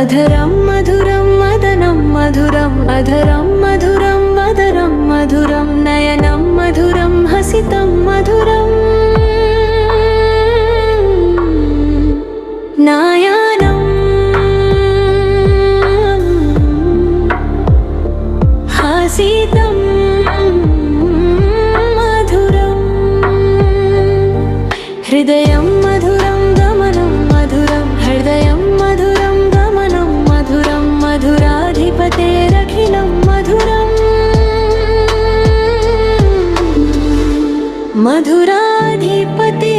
अधरं मधुरं वदनं मधुरम् अधरं मधुरं वदनं मधुरं नयनं मधुरं हसितं मधुरम् नयनं हसितं मधुरम् हृदयं मधुरं गमनं मधुरं हृदयं मधुरं गमनं मधुरं मधुराधिपतेरखिलं मधुरम् मधुराधिपते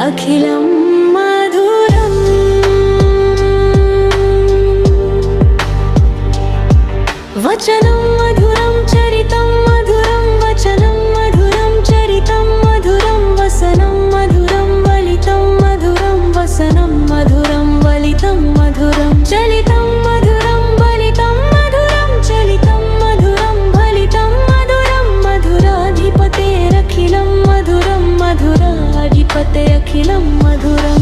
अखिलं मधुरम् वचनं मधुरं चरितं मधुरं वचनं मधुरं चरितं मधुरं वसनं मधुरं वलितं मधुरं वसनं मधुरं वलितं मधुरं चलितं मधुरं वलितं मधुरं चलितं मधुरं वलितं मधुरं मधुराधिपतेरखिलं मधुरं मधुराधिपते अखिलं मधुरं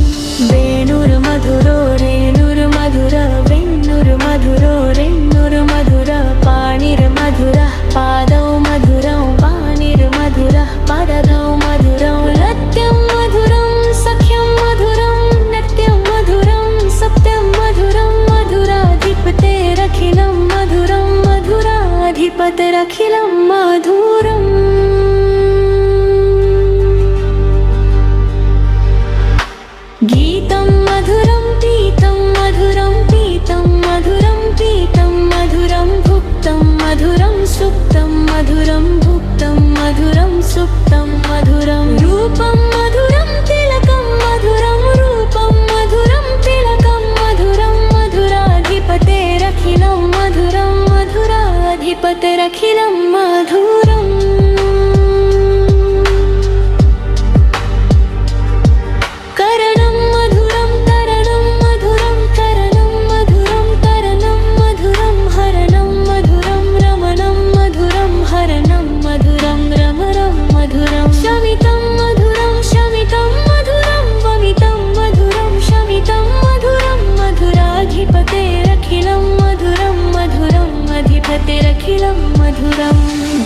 वेणुर्मधुरो रेणुर्मधुर वेणुर्मधुरो रेणुर्मधुर पाणिर्मधुरः पादौ मधुरं पाणिर्मधुरः पादौ मधुरं नृत्यं मधुरं सख्यं मधुरं नृत्यं मधुरं सत्यं मधुरं मधुराधिपतेरखिलं मधुरं मधुराधिपतेरखिलं मधुरम् गीतं मधुरं पीतं मधुरं पीतं मधुरं पीतं मधुरं भुक्तं मधुरं सुप्तं मधुरं भुक्तं मधुरं सुप्तं मधुरं रूपं मधुरं तिलकं मधुरं रूपं मधुरं तिलकं मधुरं मधुराधिपतेरखिलं मधुरं मधुराधिपतेरखिलं मधुरम् करणं मधुरं तरणं मधुरं तरणं मधुरं तरणं मधुरं हरणं मधुरं रमणं मधुरं हरणं मधुरं रमणं मधुरं शमितं मधुरं शमितं मधुरं वमितं मधुरं शमितं मधुरं मधुराधिपतेरखिलं मधुरं मधुरं अधिपतेरखिलं मधुरं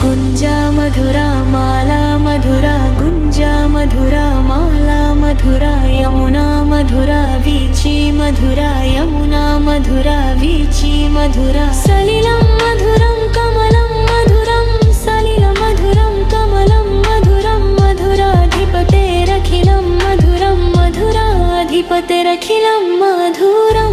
गुञ्जा मधुरा माला मधुरा गुञ्जा मधुरा माला मधुरा यमुना मधुरा वीची मधुरा यमुना मधुरा वीची मधुरा सलिलं मधुरं कमलं मधुरं सलिलं मधुरं कमलं मधुरं मधुराधिपतेरखिलं मधुरं मधुराधिपतेरखिलं मधुरम्